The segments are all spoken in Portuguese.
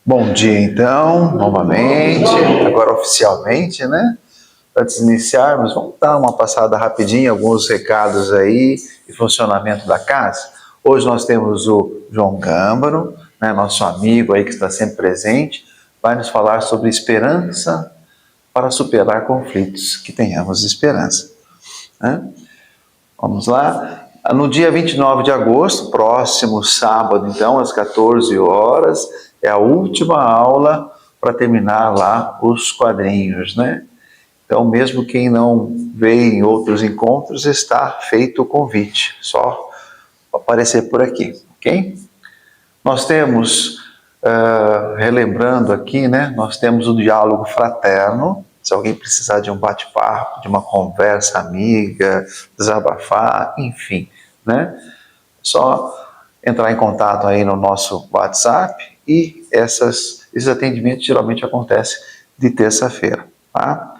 Bom dia, então, novamente, agora oficialmente, né? Antes de iniciarmos, vamos dar uma passada rapidinho, alguns recados aí e funcionamento da casa. Hoje nós temos o João Gâmbaro, né, nosso amigo aí que está sempre presente, vai nos falar sobre esperança para superar conflitos, que tenhamos esperança, né? Vamos lá. No dia 29 de agosto, próximo sábado, então, às 14 horas, é a última aula para terminar lá os quadrinhos, né? Então, mesmo quem não veio em outros encontros, está feito o convite, só aparecer por aqui, ok? Nós temos, relembrando aqui, né? Nós temos o diálogo fraterno. Se alguém precisar de um bate-papo, de uma conversa amiga, desabafar, enfim, né? Só entrar em contato aí no nosso WhatsApp e esses atendimentos geralmente acontecem de terça-feira, tá?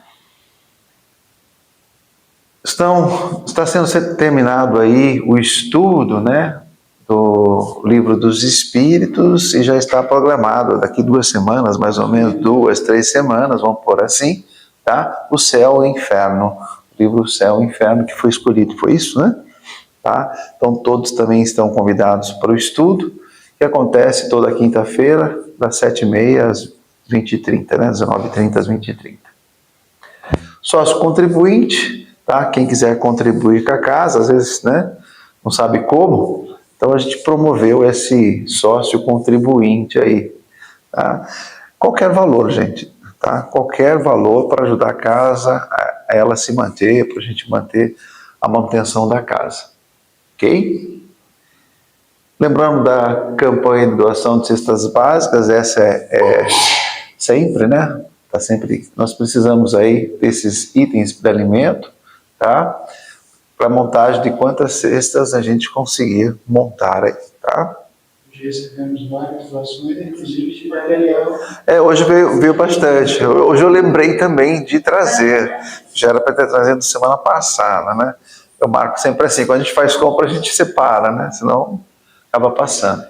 Está sendo terminado aí o estudo, né, do Livro dos Espíritos e já está programado daqui 2 semanas, mais ou menos 2, 3 semanas, vamos pôr assim, tá? O Céu e o Inferno, o livro Céu e Inferno que foi escolhido, foi isso, né? Tá? Então todos também estão convidados para o estudo, que acontece toda quinta-feira, das 7h30 às 20h30, né? 19h30 às 20h30. Sócio contribuinte, tá? Quem quiser contribuir com a casa, às vezes, né, não sabe como, então a gente promoveu esse sócio contribuinte aí, tá? Qualquer valor, gente, tá? Qualquer valor para ajudar a casa a ela se manter, para a gente manter a manutenção da casa, ok? Lembrando da campanha de doação de cestas básicas, essa é sempre, né? Tá sempre, nós precisamos aí desses itens de alimento, tá? Para montagem de quantas cestas a gente conseguir montar aí, tá? Hoje recebemos várias doações, inclusive de material. Hoje veio bastante. Hoje eu lembrei também de trazer. Já era para ter trazido semana passada, né? Eu marco sempre assim, quando a gente faz compra a gente separa, né? Senão acaba passando.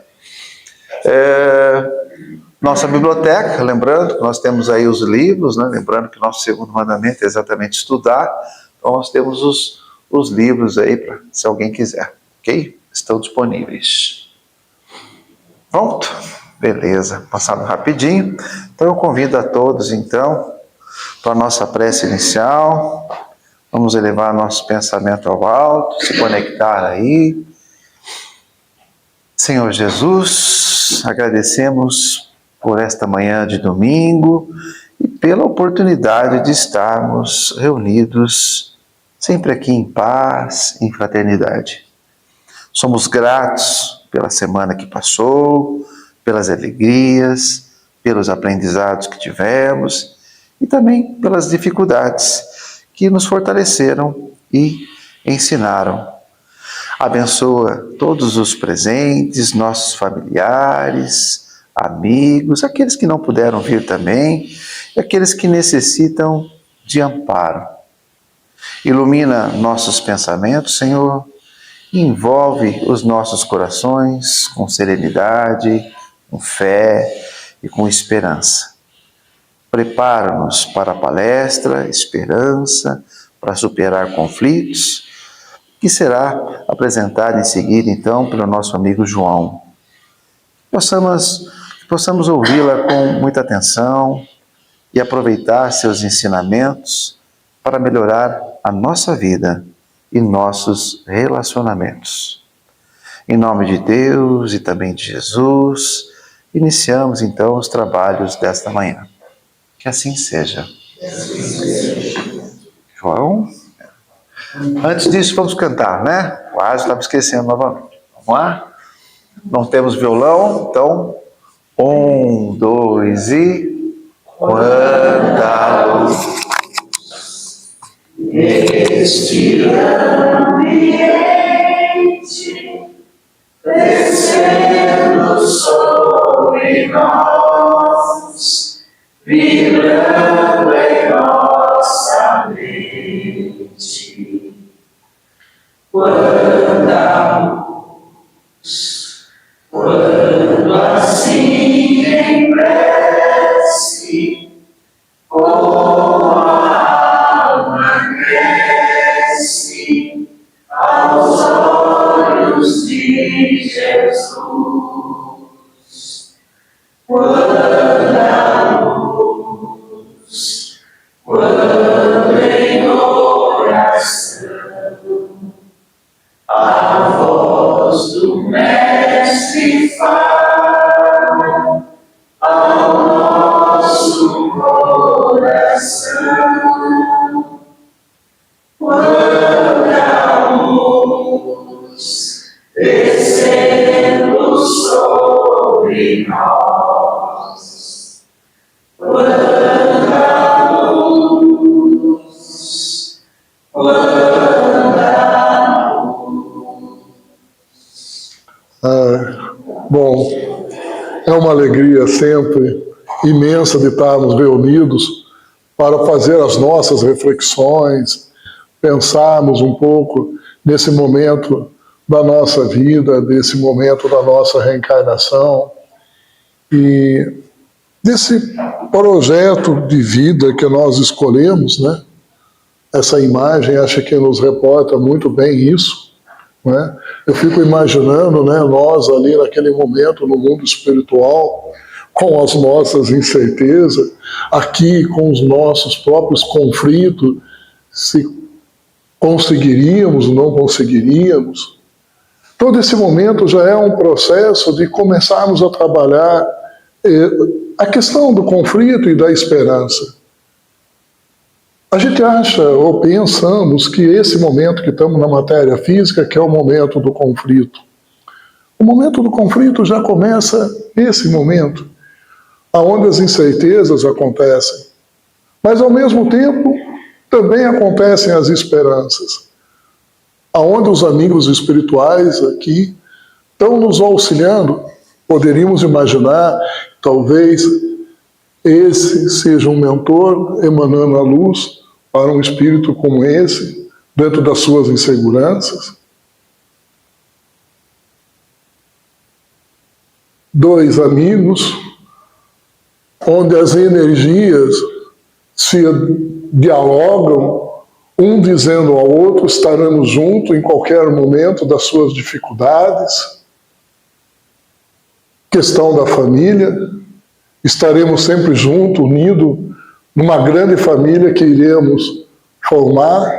Nossa biblioteca, lembrando que nós temos aí os livros, né? Lembrando que o nosso segundo mandamento é exatamente estudar. Então nós temos os livros aí, para se alguém quiser, ok? Estão disponíveis. Pronto? Beleza, passado rapidinho. Então eu convido a todos, então, para a nossa prece inicial. Vamos elevar nosso pensamento ao alto, se conectar aí. Senhor Jesus, agradecemos por esta manhã de domingo e pela oportunidade de estarmos reunidos sempre aqui em paz, em fraternidade. Somos gratos pela semana que passou, pelas alegrias, pelos aprendizados que tivemos e também pelas dificuldades que nos fortaleceram e ensinaram. Abençoa todos os presentes, nossos familiares, amigos, aqueles que não puderam vir também e aqueles que necessitam de amparo. Ilumina nossos pensamentos, Senhor, e envolve os nossos corações com serenidade, com fé e com esperança. Prepara-nos para a palestra, esperança, para superar conflitos, que será apresentada em seguida, então, pelo nosso amigo João. Possamos ouvi-la com muita atenção e aproveitar seus ensinamentos para melhorar a nossa vida e nossos relacionamentos. Em nome de Deus e também de Jesus, iniciamos, então, os trabalhos desta manhã. Que assim seja. João? Antes disso, vamos cantar, né? Quase estava esquecendo novamente. Vamos lá? Não temos violão, então 1, 2 e... Quanta luz neste ambiente, descendo sobre nós, vibrando em nossa mente. Quanta luz, quando assim em breve olhos de Jesus, quanta luz, quando em oração a voz do Mestre fala ao nosso coração. Quanta luz descendo sobre nós. Quanta luz, quanta luz. Bom, é uma alegria sempre imensa de estarmos reunidos para fazer as nossas reflexões, pensarmos um pouco nesse momento da nossa vida, desse momento da nossa reencarnação e desse projeto de vida que nós escolhemos, né? Essa imagem acho que nos reporta muito bem isso, né? Eu fico imaginando, né, nós ali naquele momento no mundo espiritual, com as nossas incertezas, aqui com os nossos próprios conflitos, se conseguiríamos ou não conseguiríamos. Todo esse momento já é um processo de começarmos a trabalhar a questão do conflito e da esperança. A gente acha ou pensamos que esse momento que estamos na matéria física que é o momento do conflito. O momento do conflito já começa nesse momento, onde as incertezas acontecem. Mas, ao mesmo tempo, também acontecem as esperanças, aonde os amigos espirituais aqui estão nos auxiliando. Poderíamos imaginar, talvez, esse seja um mentor emanando a luz para um espírito como esse, dentro das suas inseguranças. Dois amigos, onde as energias se dialogam, um dizendo ao outro, estaremos juntos em qualquer momento das suas dificuldades. Questão da família, estaremos sempre juntos, unidos, numa grande família que iremos formar.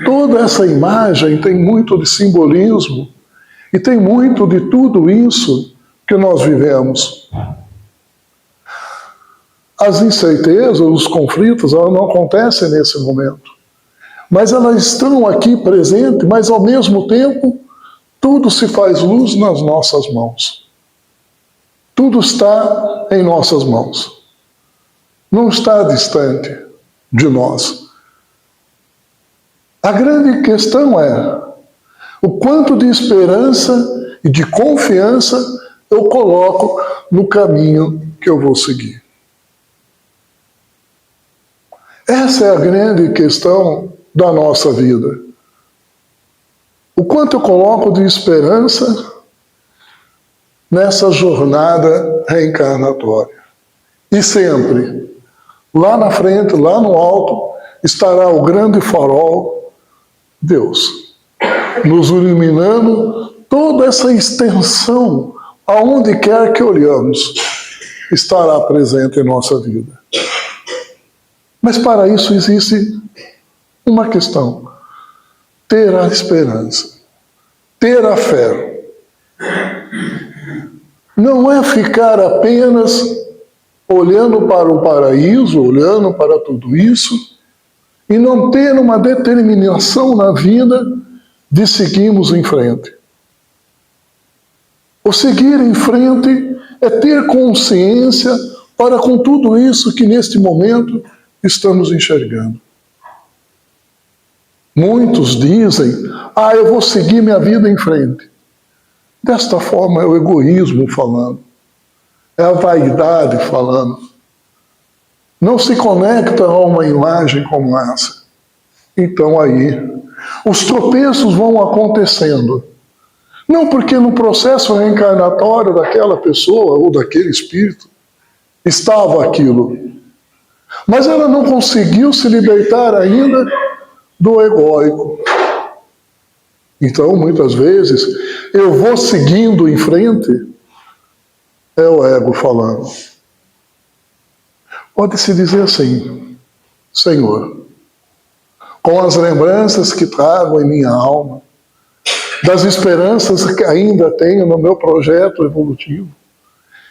Toda essa imagem tem muito de simbolismo e tem muito de tudo isso que nós vivemos. As incertezas, os conflitos, elas não acontecem nesse momento. Mas elas estão aqui presentes, mas ao mesmo tempo, tudo se faz luz nas nossas mãos. Tudo está em nossas mãos. Não está distante de nós. A grande questão é o quanto de esperança e de confiança eu coloco no caminho que eu vou seguir. Essa é a grande questão da nossa vida. O quanto eu coloco de esperança nessa jornada reencarnatória. E sempre, lá na frente, lá no alto, estará o grande farol, Deus, nos iluminando toda essa extensão, aonde quer que olhamos, estará presente em nossa vida. Mas para isso existe uma questão: ter a esperança, ter a fé. Não é ficar apenas olhando para o paraíso, olhando para tudo isso, e não ter uma determinação na vida de seguirmos em frente. O seguir em frente é ter consciência para com tudo isso que neste momento estamos enxergando. Muitos dizem, eu vou seguir minha vida em frente. Desta forma é o egoísmo falando, é a vaidade falando. Não se conecta a uma imagem como essa. Então aí, os tropeços vão acontecendo. Não porque no processo reencarnatório daquela pessoa ou daquele espírito estava aquilo, mas ela não conseguiu se libertar ainda do egóico. Então, muitas vezes, eu vou seguindo em frente, é o ego falando. Pode-se dizer assim: Senhor, com as lembranças que trago em minha alma, das esperanças que ainda tenho no meu projeto evolutivo,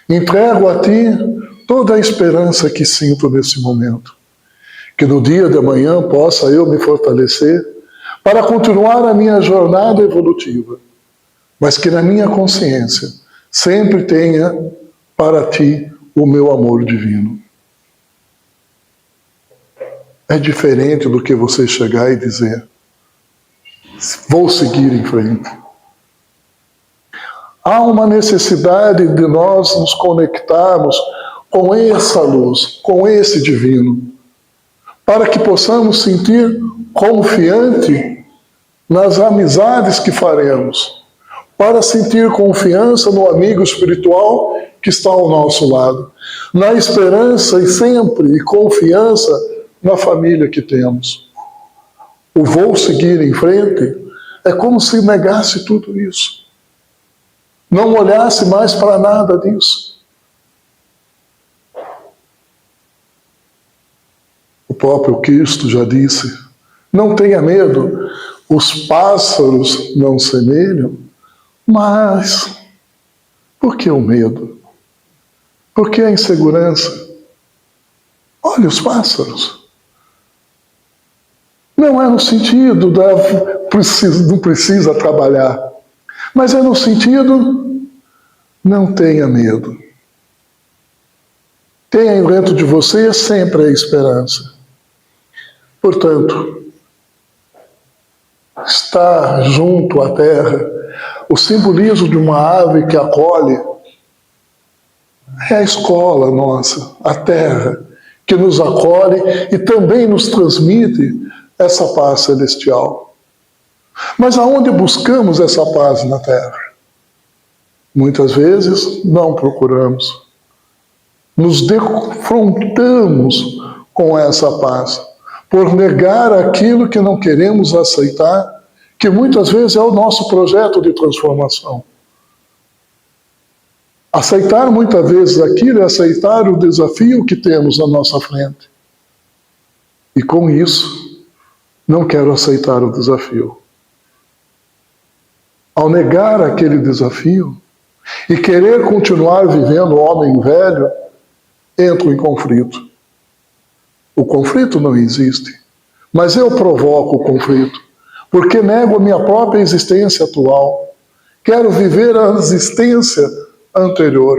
entrego a Ti toda a esperança que sinto nesse momento. Que no dia de amanhã possa eu me fortalecer para continuar a minha jornada evolutiva, mas que na minha consciência sempre tenha para Ti o meu amor divino. É diferente do que você chegar e dizer: vou seguir em frente. Há uma necessidade de nós nos conectarmos com essa luz, com esse divino, para que possamos sentir confiante nas amizades que faremos, para sentir confiança no amigo espiritual que está ao nosso lado, na esperança e sempre e confiança na família que temos. O vou seguir em frente é como se negasse tudo isso. Não olhasse mais para nada disso. O próprio Cristo já disse: não tenha medo, os pássaros não semelham, mas por que o medo? Por que a insegurança? Olha os pássaros. Não é no sentido da não precisa trabalhar, mas é no sentido: não tenha medo. Tenha dentro de você sempre a esperança. Portanto, estar junto à terra, o simbolismo de uma ave que acolhe, é a escola nossa, a terra, que nos acolhe e também nos transmite essa paz celestial. Mas aonde buscamos essa paz na terra? Muitas vezes não procuramos. Nos defrontamos com essa paz, por negar aquilo que não queremos aceitar, que muitas vezes é o nosso projeto de transformação. Aceitar muitas vezes aquilo é aceitar o desafio que temos à nossa frente. E com isso, não quero aceitar o desafio. Ao negar aquele desafio e querer continuar vivendo o homem velho, entro em conflito. O conflito não existe, mas eu provoco o conflito, porque nego a minha própria existência atual. Quero viver a existência anterior.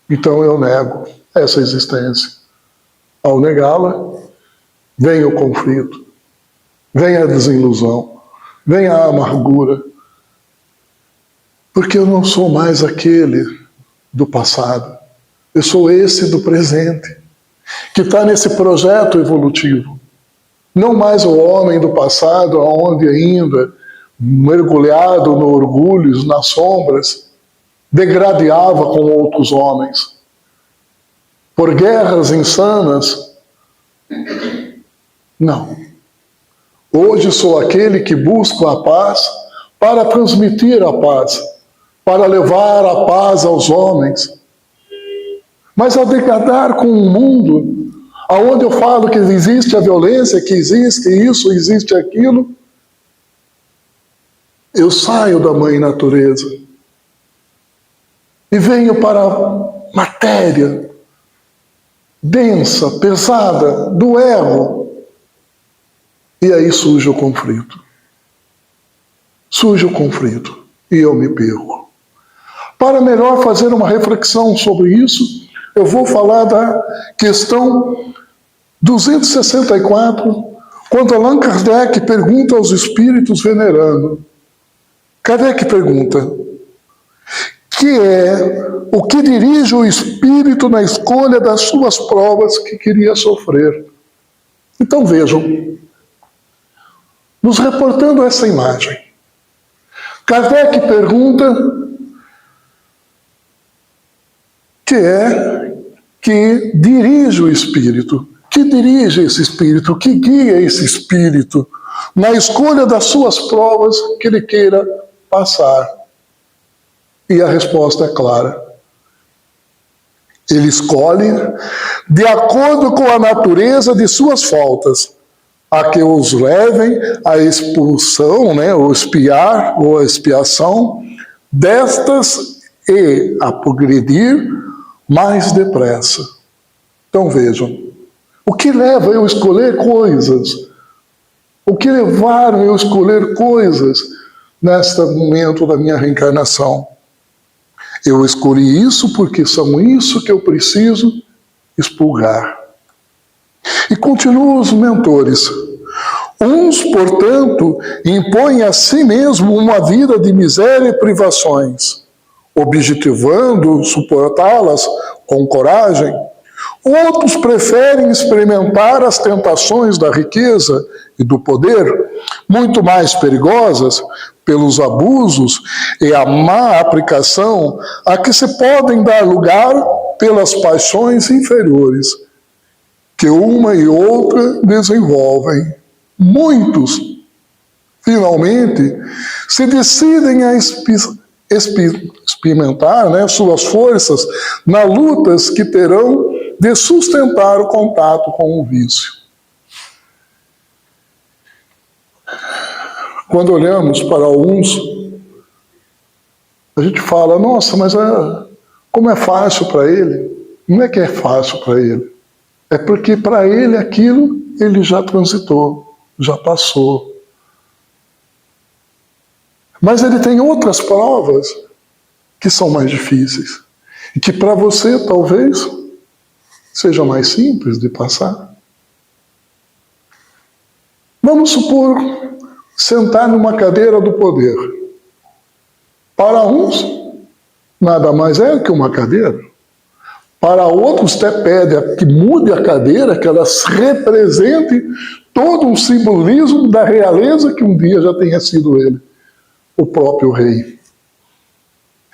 Então eu nego essa existência. Ao negá-la, vem o conflito, vem a desilusão, vem a amargura, porque eu não sou mais aquele do passado. Eu sou esse do presente, que está nesse projeto evolutivo. Não mais o homem do passado, onde ainda, mergulhado no orgulho, nas sombras, degradeava com outros homens. Por guerras insanas. Não. Hoje sou aquele que busca a paz para transmitir a paz, para levar a paz aos homens. Mas ao degradar com um mundo onde eu falo que existe a violência, que existe isso, existe aquilo, eu saio da mãe natureza e venho para a matéria densa, pesada, do ego. E aí surge o conflito. Surge o conflito e eu me perco. Para melhor fazer uma reflexão sobre isso, eu vou falar da questão 264, quando Allan Kardec pergunta aos espíritos venerando. Kardec pergunta: que é o que dirige o espírito na escolha das suas provas que queria sofrer? Então vejam, nos reportando essa imagem, Kardec pergunta que é que dirige o espírito, que dirige esse espírito, que guia esse espírito na escolha das suas provas que ele queira passar. E a resposta é clara. Ele escolhe de acordo com a natureza de suas faltas, a que os levem à expulsão, né, ou expiar, ou a expiação destas e a progredir mais depressa. Então vejam, o que leva eu a escolher coisas? O que levaram eu a escolher coisas neste momento da minha reencarnação? Eu escolhi isso porque são isso que eu preciso expurgar. E continuam os mentores. Uns, portanto, impõem a si mesmo uma vida de miséria e privações, objetivando suportá-las com coragem. Outros preferem experimentar as tentações da riqueza e do poder, muito mais perigosas pelos abusos e a má aplicação a que se podem dar lugar pelas paixões inferiores, que uma e outra desenvolvem. Muitos, finalmente, se decidem a experimentar, né, suas forças nas lutas que terão de sustentar o contato com o vício. Quando olhamos para alguns, a gente fala, nossa, mas como é fácil para ele? Não é que é fácil para ele. É porque para ele aquilo ele já transitou, já passou. Mas ele tem outras provas que são mais difíceis. E que para você, talvez, seja mais simples de passar. Vamos supor sentar numa cadeira do poder. Para uns, nada mais é que uma cadeira. Para outros, até pede que mude a cadeira, que ela represente todo um simbolismo da realeza que um dia já tenha sido ele, o próprio rei.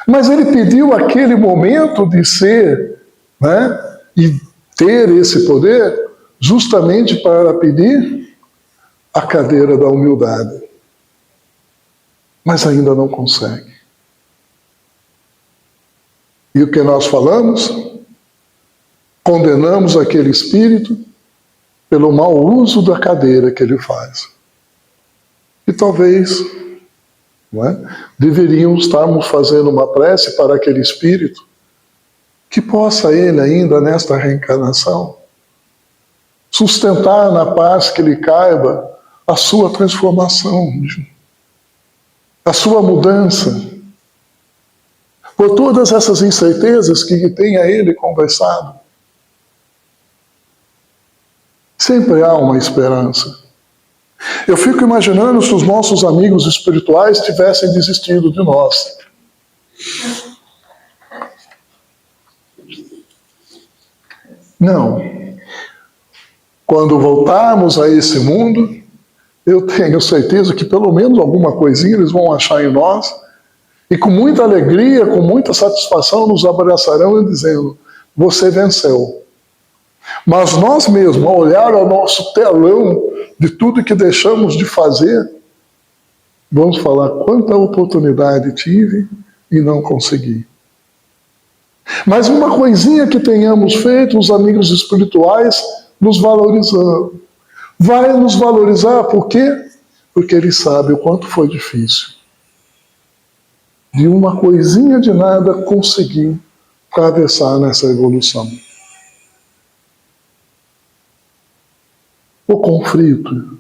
Mas ele pediu aquele momento de ser, né, e ter esse poder justamente para pedir a cadeira da humildade. Mas ainda não consegue. E o que nós falamos? Condenamos aquele espírito pelo mau uso da cadeira que ele faz. E talvez, não é, deveríamos estarmos fazendo uma prece para aquele espírito que possa ele ainda nesta reencarnação sustentar na paz que lhe caiba a sua transformação, a sua mudança, por todas essas incertezas que tem a ele conversado. Sempre há uma esperança. Eu fico imaginando se os nossos amigos espirituais tivessem desistido de nós. Não. Quando voltarmos a esse mundo, eu tenho certeza que pelo menos alguma coisinha eles vão achar em nós e com muita alegria, com muita satisfação nos abraçarão dizendo, você venceu. Mas nós mesmos, ao olhar ao nosso telão de tudo que deixamos de fazer, vamos falar quanta oportunidade tive e não consegui. Mas uma coisinha que tenhamos feito, os amigos espirituais nos valorizando. Vai nos valorizar, por quê? Porque ele sabe o quanto foi difícil. De uma coisinha de nada conseguir atravessar nessa evolução. O conflito,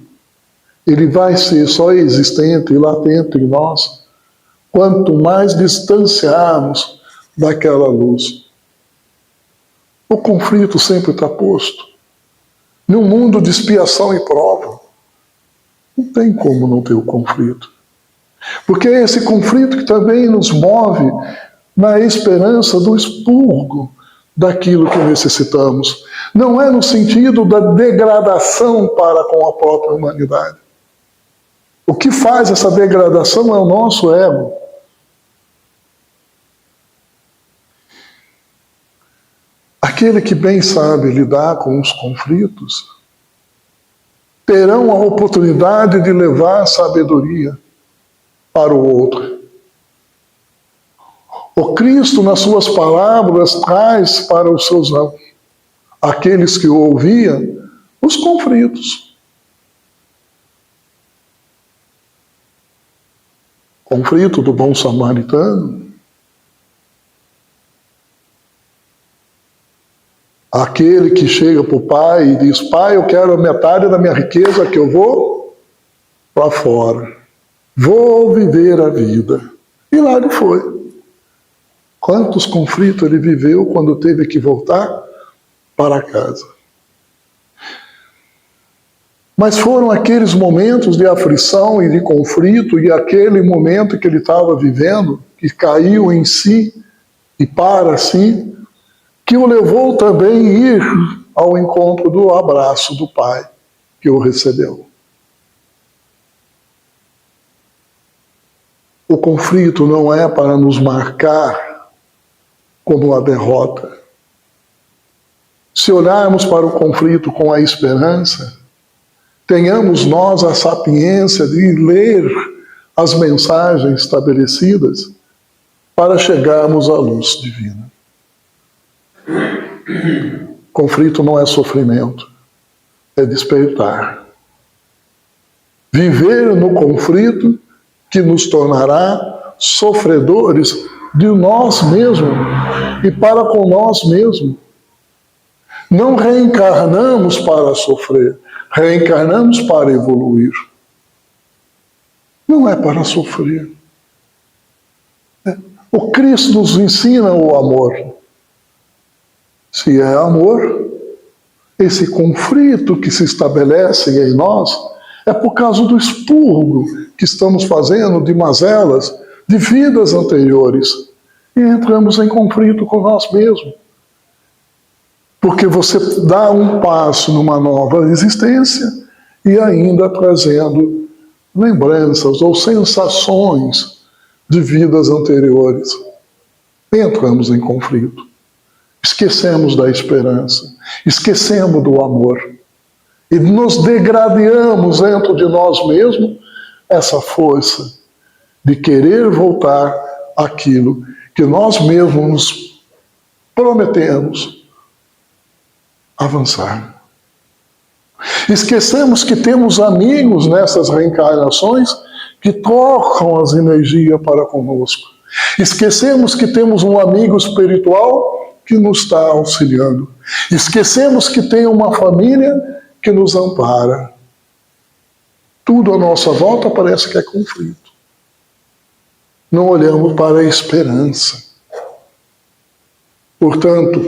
ele vai ser só existente e latente em nós, quanto mais distanciarmos daquela luz. O conflito sempre está posto. Num mundo de expiação e prova, não tem como não ter o conflito. Porque é esse conflito que também nos move na esperança do expurgo daquilo que necessitamos. Não é no sentido da degradação para com a própria humanidade. O que faz essa degradação é o nosso ego. Aquele que bem sabe lidar com os conflitos terão a oportunidade de levar sabedoria para o outro. O Cristo, nas suas palavras, traz para os seus aqueles que o ouviam os conflitos. Conflito do bom samaritano. Aquele que chega para o pai e diz: pai, eu quero a metade da minha riqueza que eu vou para fora. Vou viver a vida. E lá ele foi. Quantos conflitos ele viveu quando teve que voltar para casa. Mas foram aqueles momentos de aflição e de conflito, e aquele momento que ele estava vivendo, que caiu em si e para si, que o levou também a ir ao encontro do abraço do Pai que o recebeu. O conflito não é para nos marcar como a derrota. Se olharmos para o conflito com a esperança, tenhamos nós a sapiência de ler as mensagens estabelecidas para chegarmos à luz divina. Conflito não é sofrimento, é despertar. Viver no conflito que nos tornará sofredores de nós mesmos e para com nós mesmos. Não reencarnamos para sofrer, reencarnamos para evoluir. Não é para sofrer. O Cristo nos ensina o amor. Se é amor, esse conflito que se estabelece em nós é por causa do expurgo que estamos fazendo de mazelas de vidas anteriores. E entramos em conflito com nós mesmos. Porque você dá um passo numa nova existência e ainda trazendo lembranças ou sensações de vidas anteriores. Entramos em conflito. Esquecemos da esperança, esquecemos do amor e nos degradamos dentro de nós mesmos essa força de querer voltar àquilo que nós mesmos nos prometemos avançar. Esquecemos que temos amigos nessas reencarnações que trocam as energias para conosco. Esquecemos que temos um amigo espiritual que nos está auxiliando. Esquecemos que tem uma família que nos ampara. Tudo à nossa volta parece que é conflito. Não olhamos para a esperança. Portanto,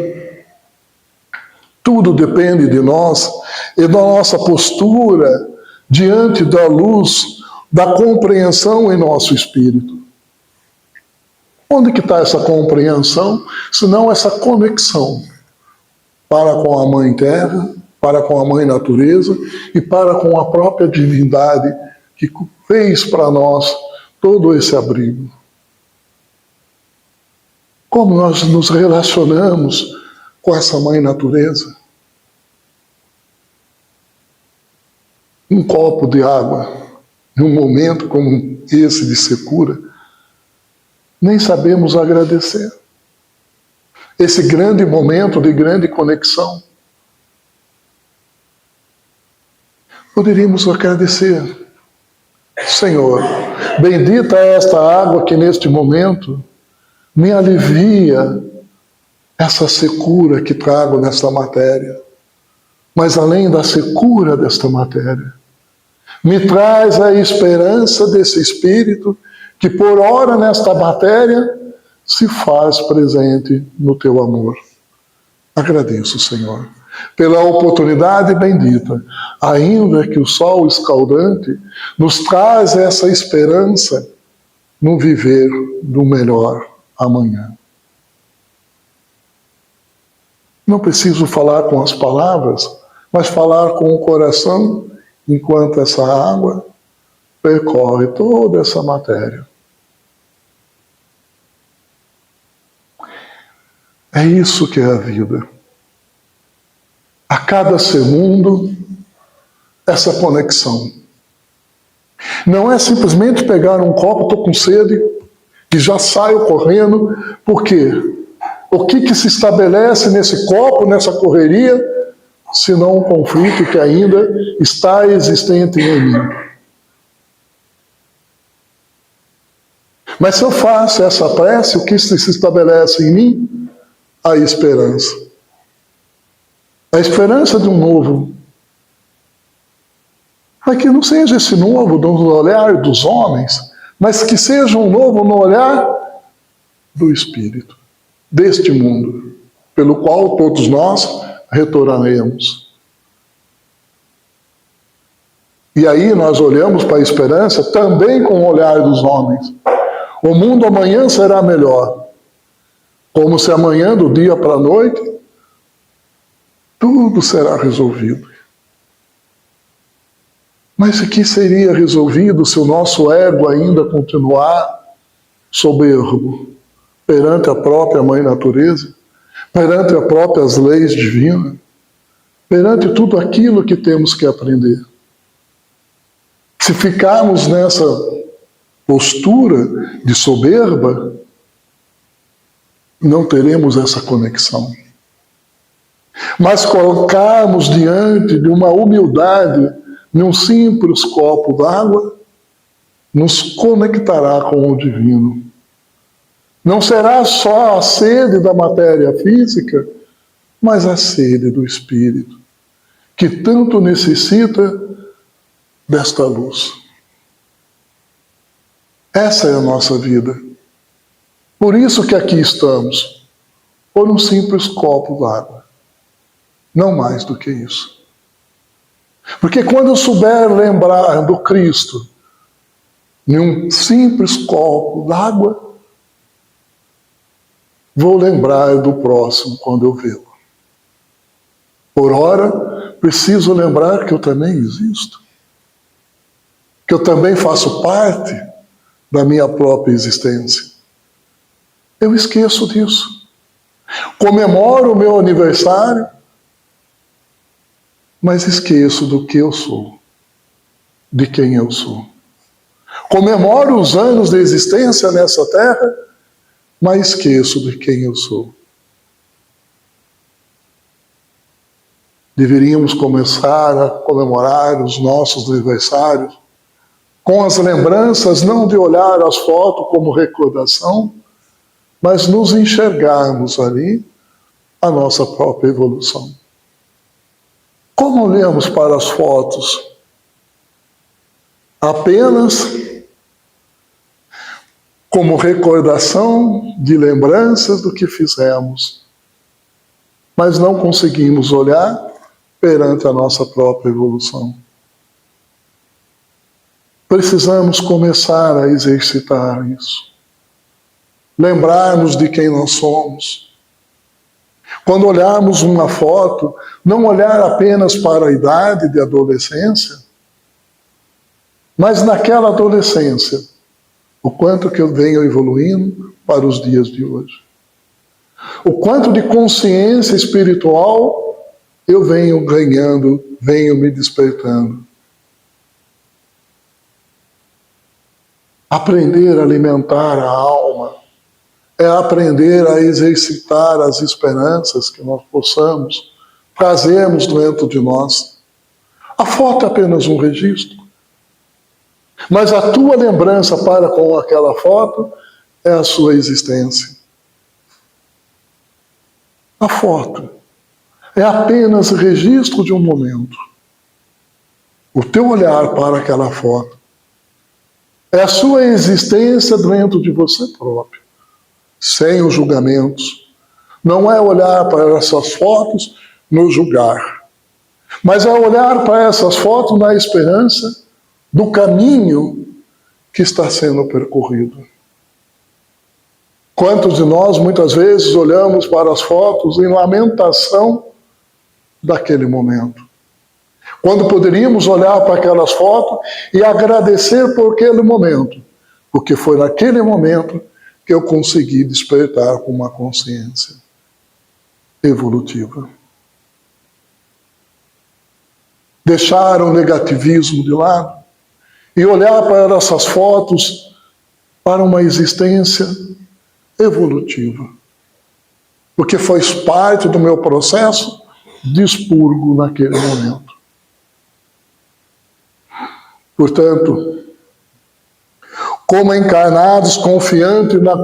tudo depende de nós e da nossa postura diante da luz da compreensão em nosso espírito. Onde que está essa compreensão, se não essa conexão para com a Mãe Terra, para com a Mãe Natureza e para com a própria divindade que fez para nós todo esse abrigo? Como nós nos relacionamos com essa Mãe Natureza? Um copo de água, num momento como esse de secura, nem sabemos agradecer. Esse grande momento de grande conexão. Poderíamos agradecer. Senhor, bendita é esta água que neste momento me alivia essa secura que trago nesta matéria. Mas além da secura desta matéria, me traz a esperança desse Espírito que por ora nesta matéria se faz presente no teu amor. Agradeço, Senhor, pela oportunidade bendita, ainda que o sol escaldante nos traz essa esperança no viver do melhor amanhã. Não preciso falar com as palavras, mas falar com o coração enquanto essa água percorre toda essa matéria. É isso que é a vida. A cada segundo essa conexão. Não é simplesmente pegar um copo, estou com sede, e já saio correndo, porque o que se estabelece nesse copo, nessa correria, senão um conflito que ainda está existente em mim. Mas se eu faço essa prece, o que se estabelece em mim? A esperança. A esperança de um novo. Mas que não seja esse novo no olhar dos homens, mas que seja um novo no olhar do Espírito, deste mundo, pelo qual todos nós retornaremos. E aí nós olhamos para a esperança também com o olhar dos homens. O mundo amanhã será melhor. Como se amanhã, do dia para a noite, tudo será resolvido. Mas o que seria resolvido se o nosso ego ainda continuar soberbo perante a própria Mãe Natureza, perante as próprias leis divinas, perante tudo aquilo que temos que aprender? Se ficarmos nessa postura de soberba, não teremos essa conexão. Mas colocarmos diante de uma humildade, num simples copo d'água, nos conectará com o divino. Não será só a sede da matéria física, mas a sede do Espírito, que tanto necessita desta luz. Essa é a nossa vida. Por isso que aqui estamos, por um simples copo d'água. Não mais do que isso. Porque quando eu souber lembrar do Cristo em um simples copo d'água, vou lembrar do próximo quando eu vê-lo. Por ora, preciso lembrar que eu também existo. Que eu também faço parte da minha própria existência. Eu esqueço disso. Comemoro o meu aniversário, mas esqueço do que eu sou, de quem eu sou. Comemoro os anos de existência nessa terra, mas esqueço de quem eu sou. Deveríamos começar a comemorar os nossos aniversários com as lembranças, não de olhar as fotos como recordação, mas nos enxergarmos ali a nossa própria evolução. Como olhamos para as fotos? Apenas como recordação de lembranças do que fizemos, mas não conseguimos olhar perante a nossa própria evolução. Precisamos começar a exercitar isso. Lembrarmos de quem nós somos. Quando olharmos uma foto, não olhar apenas para a idade de adolescência, mas naquela adolescência, o quanto que eu venho evoluindo para os dias de hoje. O quanto de consciência espiritual eu venho ganhando, venho me despertando. Aprender a alimentar a alma é aprender a exercitar as esperanças que nós possamos trazermos dentro de nós. A foto é apenas um registro. Mas a tua lembrança para com aquela foto é a sua existência. A foto é apenas registro de um momento. O teu olhar para aquela foto é a sua existência dentro de você próprio, sem os julgamentos. Não é olhar para essas fotos no julgar, mas é olhar para essas fotos na esperança do caminho que está sendo percorrido. Quantos de nós, muitas vezes, olhamos para as fotos em lamentação daquele momento, quando poderíamos olhar para aquelas fotos e agradecer por aquele momento, porque foi naquele momento que eu consegui despertar com uma consciência evolutiva. deixar o negativismo de lado e olhar para essas fotos para uma existência evolutiva. Porque faz parte do meu processo de expurgo naquele momento. Portanto, como encarnados confiantes na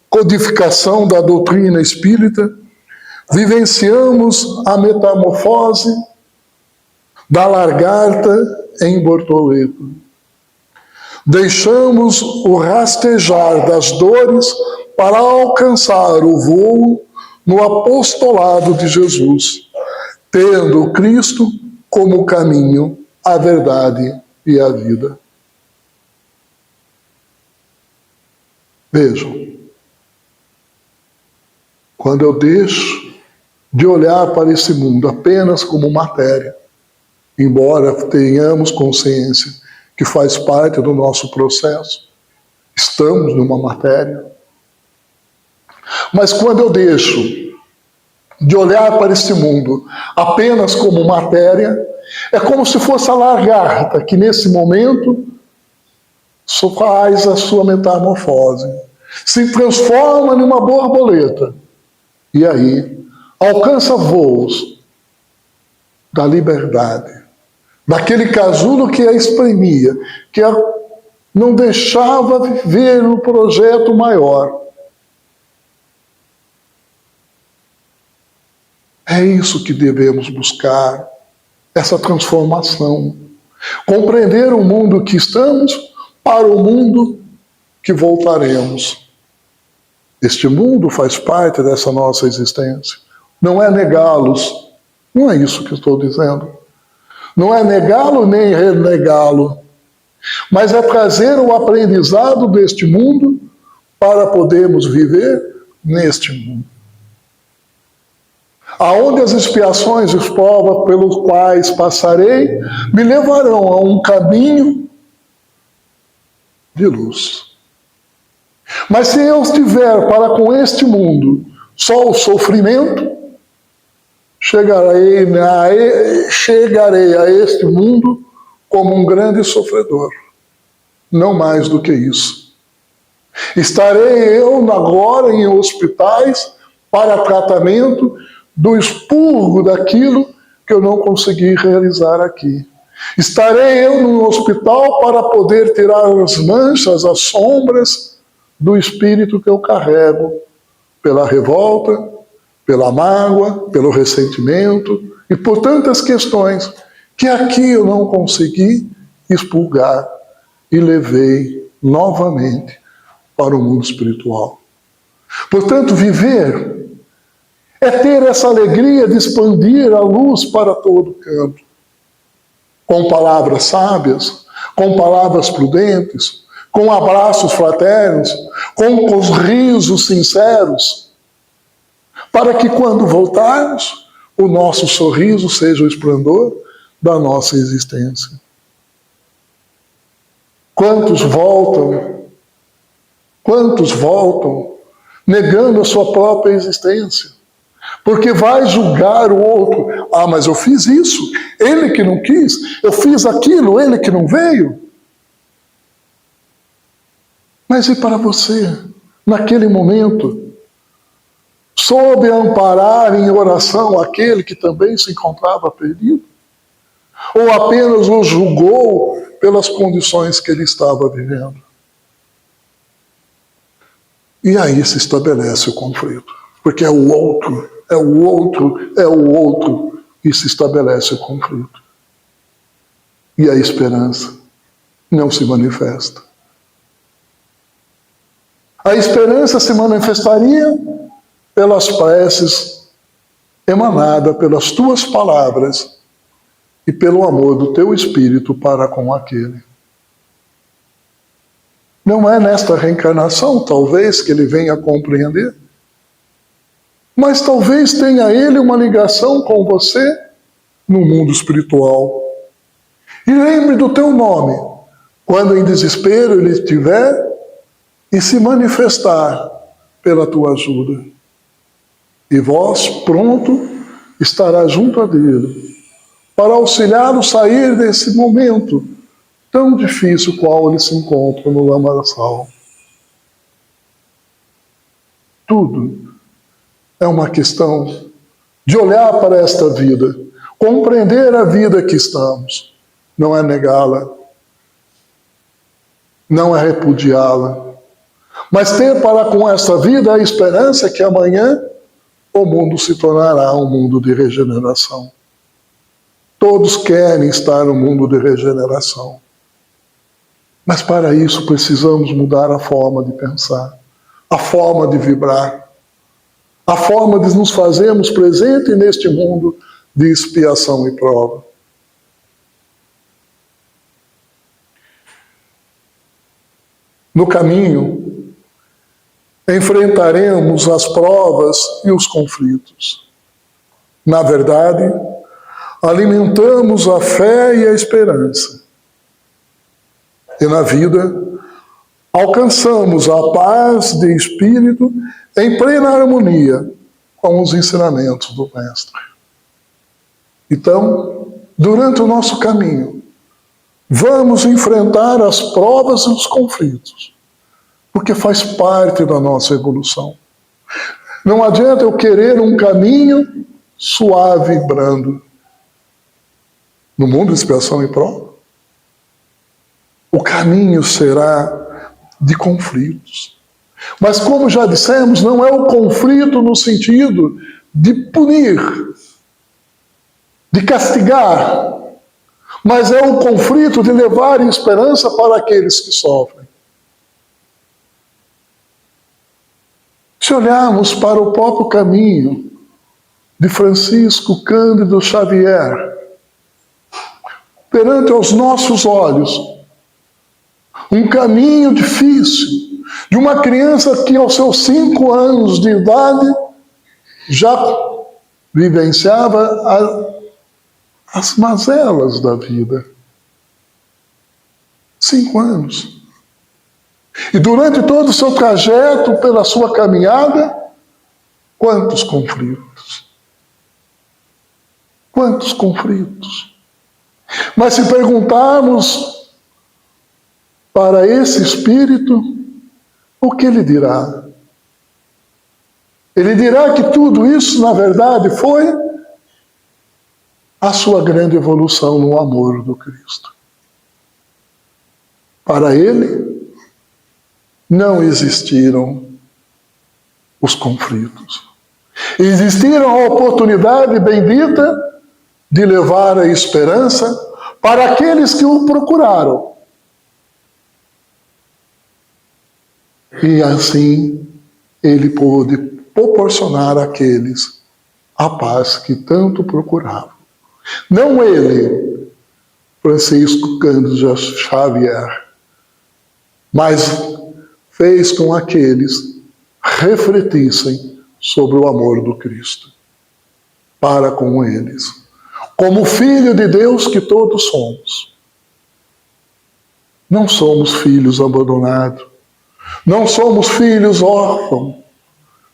codificação da doutrina espírita, vivenciamos a metamorfose da lagarta em borboleta. Deixamos o rastejar das dores para alcançar o voo no apostolado de Jesus, tendo o Cristo como o caminho, a verdade e a vida. Vejam, quando eu deixo de olhar para esse mundo apenas como matéria, embora tenhamos consciência que faz parte do nosso processo, estamos numa matéria, mas quando eu deixo de olhar para esse mundo apenas como matéria, é como se fosse a lagarta que nesse momento só faz a sua metamorfose, se transforma numa borboleta e aí alcança voos da liberdade, daquele casulo que a espremia, que não deixava ver o projeto maior. É isso que devemos buscar, essa transformação. Compreender o mundo que estamos para o mundo que voltaremos. Este mundo faz parte dessa nossa existência. Não é negá-los. Não é isso que estou dizendo. Não é negá-lo nem renegá-lo. Mas é trazer o aprendizado deste mundo para podermos viver neste mundo. Aonde as expiações e os provas pelos quais passarei me levarão a um caminho de luz. Mas se eu estiver para com este mundo só o sofrimento, chegarei a este mundo como um grande sofredor. Não mais do que isso. Estarei eu agora em hospitais para tratamento do expurgo daquilo que eu não consegui realizar aqui. Estarei eu no hospital para poder tirar as manchas, as sombras do espírito que eu carrego, pela revolta, pela mágoa, pelo ressentimento e por tantas questões que aqui eu não consegui expurgar e levei novamente para o mundo espiritual. Portanto, viver é ter essa alegria de expandir a luz para todo canto, com palavras sábias, com palavras prudentes, com abraços fraternos, com os risos sinceros, para que quando voltarmos, o nosso sorriso seja o esplendor da nossa existência. Quantos voltam negando a sua própria existência? Porque vai julgar o outro. Ah, mas eu fiz isso, ele que não quis. Eu fiz aquilo, ele que não veio. Mas e para você, naquele momento, soube amparar em oração aquele que também se encontrava perdido? Ou apenas o julgou pelas condições que ele estava vivendo? E aí se estabelece o conflito. Porque é o outro e se estabelece o conflito. E a esperança não se manifesta. A esperança se manifestaria pelas preces emanadas pelas tuas palavras e pelo amor do teu espírito para com aquele. Não é nesta reencarnação, talvez, que ele venha a compreender, mas talvez tenha ele uma ligação com você no mundo espiritual. E lembre do teu nome, quando em desespero ele estiver, e se manifestar pela tua ajuda. E vós, pronto, estará junto a dele, para auxiliá-lo a sair desse momento tão difícil qual ele se encontra no lamaçal. Tudo é uma questão de olhar para esta vida, compreender a vida que estamos, não é negá-la, não é repudiá-la, mas ter para com esta vida a esperança que amanhã o mundo se tornará um mundo de regeneração. Todos querem estar no mundo de regeneração. Mas para isso precisamos mudar a forma de pensar, a forma de vibrar, a forma de nos fazermos presente neste mundo de expiação e prova. No caminho, enfrentaremos as provas e os conflitos. Na verdade, alimentamos a fé e a esperança. E na vida, alcançamos a paz de espírito em plena harmonia com os ensinamentos do Mestre. Então, durante o nosso caminho, vamos enfrentar as provas e os conflitos, porque faz parte da nossa evolução. Não adianta eu querer um caminho suave e brando. No mundo de expiação e prova, o caminho será de conflitos. Mas como já dissemos, não é o conflito no sentido de punir, de castigar, mas é o conflito de levar esperança para aqueles que sofrem. Se olharmos para o próprio caminho de Francisco Cândido Xavier, perante os nossos olhos, um caminho difícil, de uma criança que aos seus 5 anos de idade já vivenciava as mazelas da vida. 5 anos. E durante todo o seu trajeto, pela sua caminhada, quantos conflitos. Quantos conflitos. Mas se perguntarmos para esse espírito, o que ele dirá? Ele dirá que tudo isso, na verdade, foi a sua grande evolução no amor do Cristo. Para ele, não existiram os conflitos. Existiram a oportunidade bendita de levar a esperança para aqueles que o procuraram. E assim, ele pôde proporcionar àqueles a paz que tanto procuravam. Não ele, Francisco Cândido Xavier, mas fez com aqueles refletissem sobre o amor do Cristo para com eles, como filho de Deus que todos somos. Não somos filhos abandonados, não somos filhos órfãos,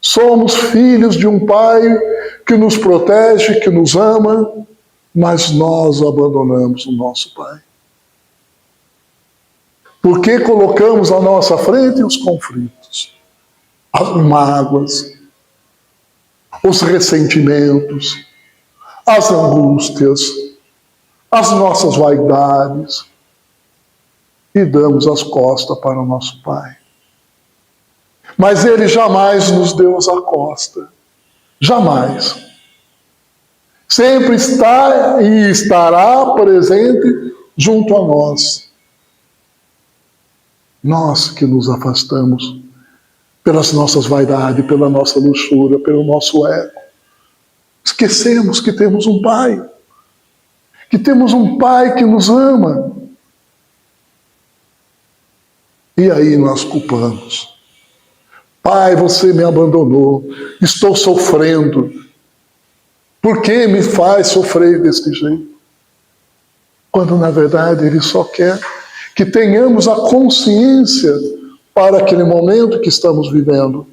somos filhos de um Pai que nos protege, que nos ama, mas nós abandonamos o nosso Pai. Porque colocamos à nossa frente os conflitos, as mágoas, os ressentimentos, as angústias, as nossas vaidades, e damos as costas para o nosso Pai. Mas Ele jamais nos deu as costas. Jamais. Sempre está e estará presente junto a nós. Nós que nos afastamos pelas nossas vaidades, pela nossa luxúria, pelo nosso ego. Esquecemos que temos um Pai. Que temos um Pai que nos ama. E aí nós culpamos. Pai, você me abandonou, estou sofrendo. Por que me faz sofrer desse jeito? Quando na verdade Ele só quer que tenhamos a consciência para aquele momento que estamos vivendo.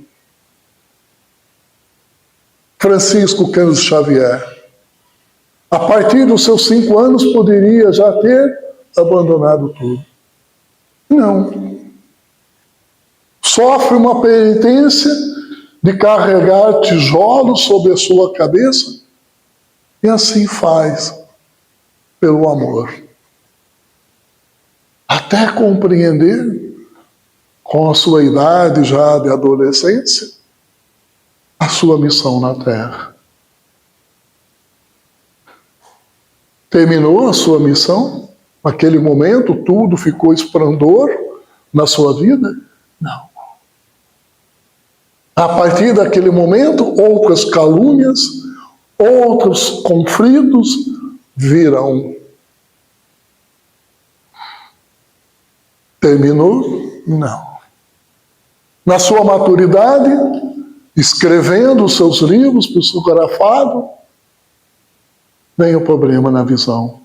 Francisco Cândido Xavier A partir dos seus 5 anos poderia já ter abandonado tudo. Não. Sofre uma penitência de carregar tijolos sobre a sua cabeça e assim faz pelo amor. Até compreender, com a sua idade já de adolescência, a sua missão na Terra. Terminou a sua missão? Naquele momento tudo ficou esplendor na sua vida? Não. A partir daquele momento, outras calúnias, outros conflitos virão. Terminou? Não. Na sua maturidade, escrevendo os seus livros, psicografado, vem o problema na visão.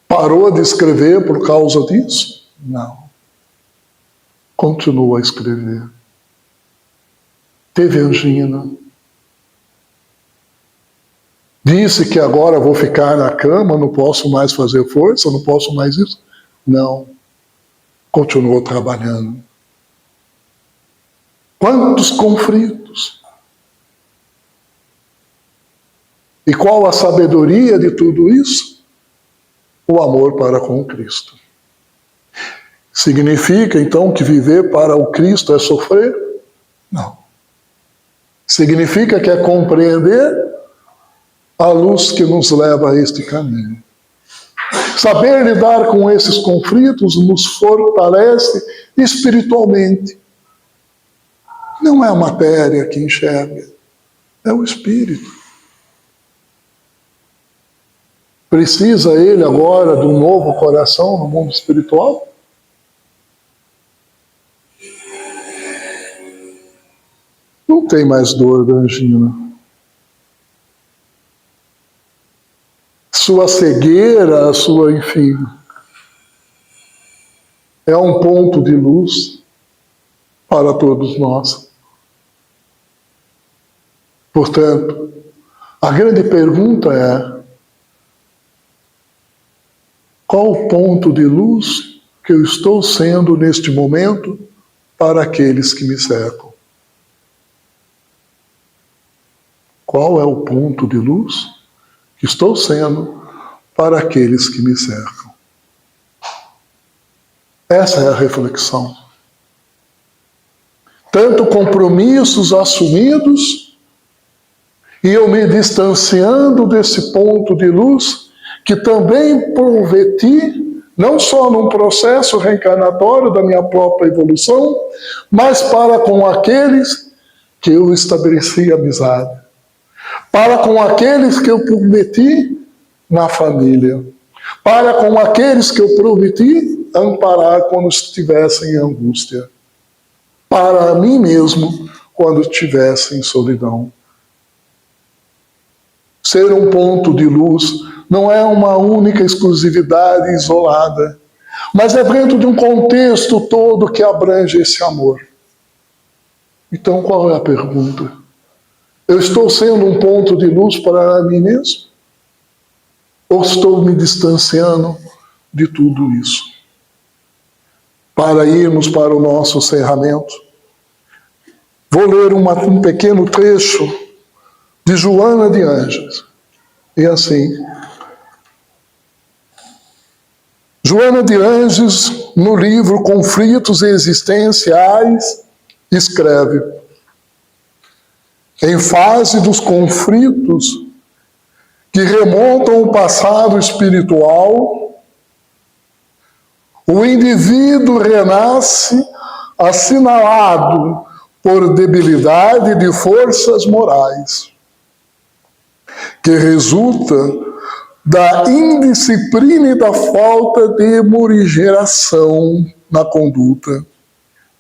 Parou de escrever por causa disso? Não. Continua a escrever. Teve angina. Disse que agora vou ficar na cama, não posso mais fazer força, não posso mais isso. Não. Continuou trabalhando. Quantos conflitos? E qual a sabedoria de tudo isso? O amor para com Cristo. Significa, então, que viver para o Cristo é sofrer? Não. Significa que é compreender a luz que nos leva a este caminho. Saber lidar com esses conflitos nos fortalece espiritualmente. Não é a matéria que enxerga, é o espírito. Precisa ele agora de um novo coração no mundo espiritual? Não tem mais dor da angina. Sua cegueira, enfim, é um ponto de luz para todos nós. Portanto, a grande pergunta é: qual o ponto de luz que eu estou sendo neste momento para aqueles que me cercam? Qual é o ponto de luz que estou sendo para aqueles que me cercam? Essa é a reflexão. Tanto compromissos assumidos e eu me distanciando desse ponto de luz que também prometi, não só num processo reencarnatório da minha própria evolução, mas para com aqueles que eu estabeleci amizade. Para com aqueles que eu prometi na família. Para com aqueles que eu prometi amparar quando estivessem em angústia. Para mim mesmo quando estivesse em solidão. Ser um ponto de luz não é uma única exclusividade isolada, mas é dentro de um contexto todo que abrange esse amor. Então, qual é a pergunta? Eu estou sendo um ponto de luz para mim mesmo? Ou estou me distanciando de tudo isso? Para irmos para o nosso encerramento, vou ler um pequeno trecho de Joana de Ângeles. E assim, Joana de Ângeles, no livro Conflitos Existenciais, escreve: em fase dos conflitos que remontam ao passado espiritual, o indivíduo renasce assinalado por debilidade de forças morais, que resulta da indisciplina e da falta de morigeração na conduta,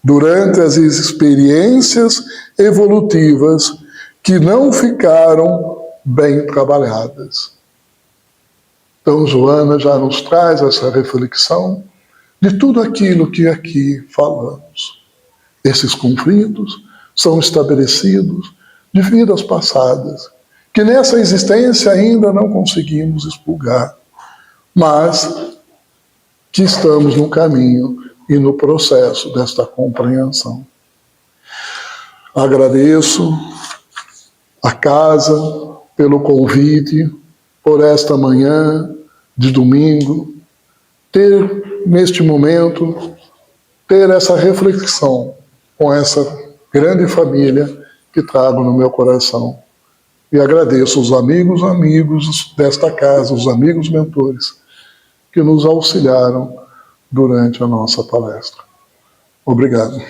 durante as experiências evolutivas que não ficaram bem trabalhadas. Então, Joana já nos traz essa reflexão de tudo aquilo que aqui falamos. Esses conflitos são estabelecidos de vidas passadas, que nessa existência ainda não conseguimos expurgar, mas que estamos no caminho e no processo desta compreensão. Agradeço a casa pelo convite, por esta manhã de domingo, ter neste momento, ter essa reflexão com essa grande família que trago no meu coração. E agradeço os amigos desta casa, os amigos mentores, que nos auxiliaram durante a nossa palestra. Obrigado.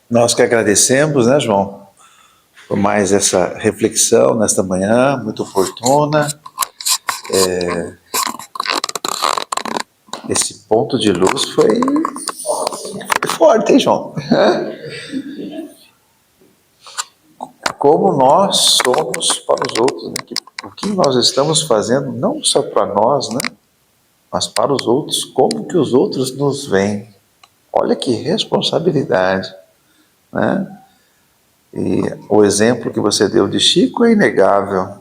Nós que agradecemos, né, João, por mais essa reflexão nesta manhã, muito oportuna. Esse ponto de luz foi forte, hein, João? Como nós somos para os outros, né? O que nós estamos fazendo, não só para nós, né? Mas para os outros, como que os outros nos veem. Olha que responsabilidade, né? E o exemplo que você deu de Chico é inegável.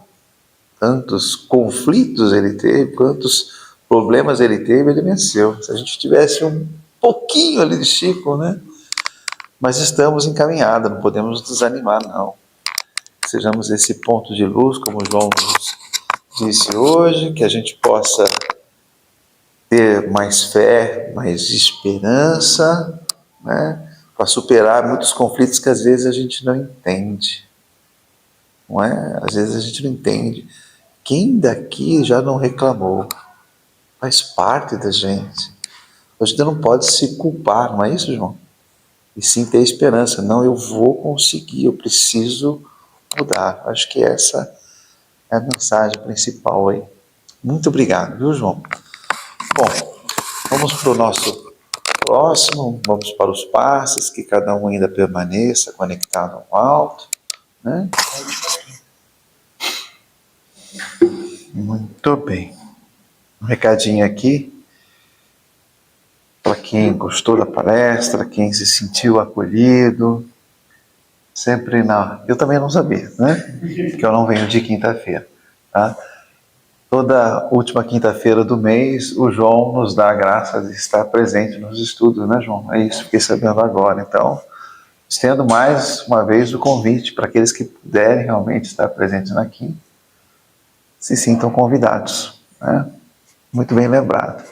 Tantos conflitos ele teve, quantos problemas ele teve, ele venceu. Se a gente tivesse um pouquinho ali de Chico, né? Mas estamos encaminhados, não podemos nos desanimar, não. Sejamos esse ponto de luz, como o João nos disse hoje, que a gente possa ter mais fé, mais esperança, né? Para superar muitos conflitos que às vezes a gente não entende. Não é? Às vezes a gente não entende. Quem daqui já não reclamou? Faz parte da gente. A gente não pode se culpar, não é isso, João? E sim ter esperança. Não, eu vou conseguir, eu preciso mudar. Acho que essa é a mensagem principal aí. Muito obrigado, viu, João? Bom, vamos para o nosso próximo, vamos para os passes, que cada um ainda permaneça conectado ao alto, né? Muito bem. Um recadinho aqui para quem gostou da palestra, quem se sentiu acolhido. Sempre não. Eu também não sabia, né? Porque eu não venho de quinta-feira, tá? Toda última quinta-feira do mês, o João nos dá a graça de estar presente nos estudos, né, João? É isso, fiquei sabendo agora. Então, estendo mais uma vez o convite para aqueles que puderem realmente estar presentes na quinta, se sintam convidados, né? Muito bem lembrado.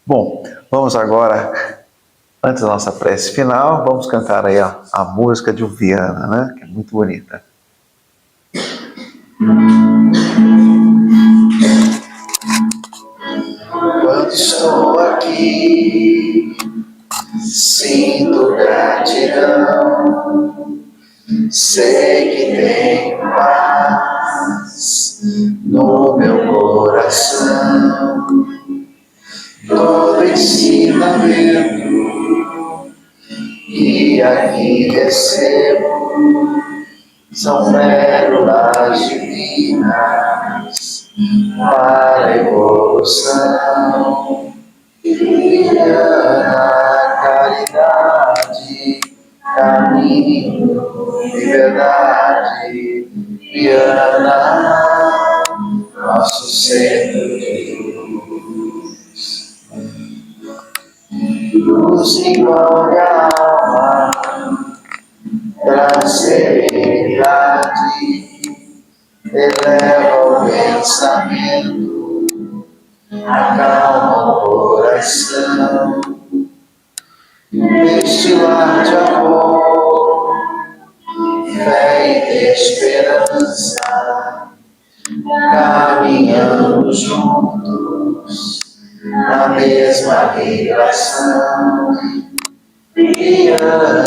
Bom, vamos agora, antes da nossa prece final, vamos cantar aí a música de Viana, né? Que é muito bonita. Quando estou aqui, sinto gratidão, sei que tenho paz no meu coração. Todo ensinamento que aqui recebo são pérolas divinas para a evolução. Viana, caridade, caminho, liberdade. Viana, nosso centro de luz envolve a alma, traz serenidade, eleva o pensamento, acalma o coração, destilar de amor, fé e esperança, caminhando juntos na mesma vibração. Viana,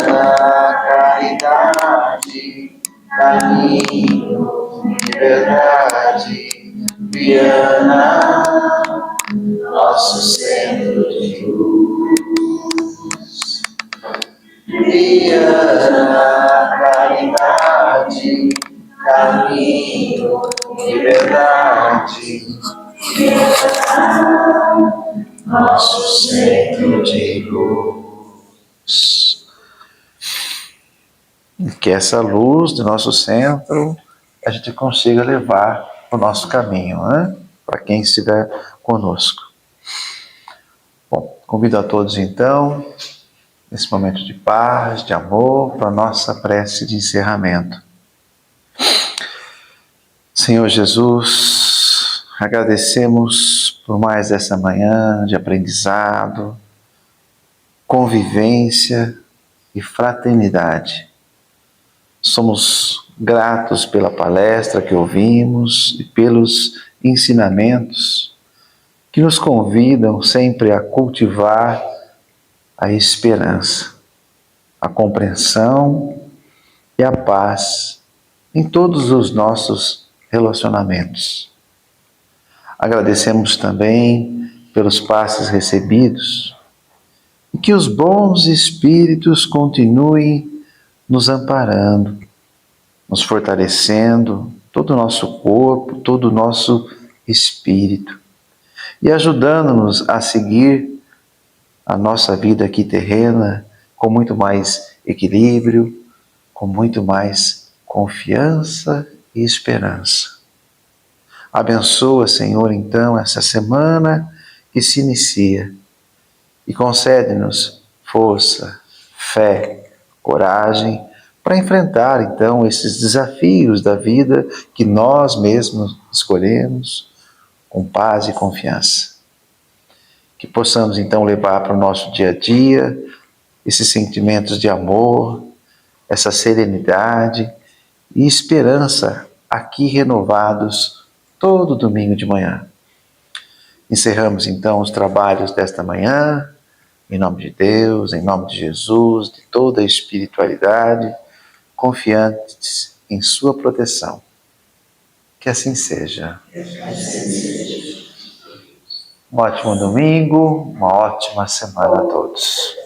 caridade, caminho, liberdade. Viana, nosso centro de luz. Viana, caridade, caminho, liberdade. nosso centro de luz. Que essa luz do nosso centro a gente consiga levar para o nosso caminho, né? Para quem estiver conosco. Bom, convido a todos então, nesse momento de paz, de amor, para a nossa prece de encerramento. Senhor Jesus, agradecemos por mais essa manhã de aprendizado, convivência e fraternidade. Somos gratos pela palestra que ouvimos e pelos ensinamentos que nos convidam sempre a cultivar a esperança, a compreensão e a paz em todos os nossos relacionamentos. Agradecemos também pelos passes recebidos e que os bons espíritos continuem nos amparando, nos fortalecendo, todo o nosso corpo, todo o nosso espírito, e ajudando-nos a seguir a nossa vida aqui terrena com muito mais equilíbrio, com muito mais confiança e esperança. Abençoa, Senhor, então, essa semana que se inicia e concede-nos força, fé, coragem para enfrentar, então, esses desafios da vida que nós mesmos escolhemos com paz e confiança. Que possamos, então, levar para o nosso dia a dia esses sentimentos de amor, essa serenidade e esperança aqui renovados todo domingo de manhã. Encerramos, então, os trabalhos desta manhã, em nome de Deus, em nome de Jesus, de toda a espiritualidade, confiantes em sua proteção. Que assim seja. Um ótimo domingo, uma ótima semana a todos.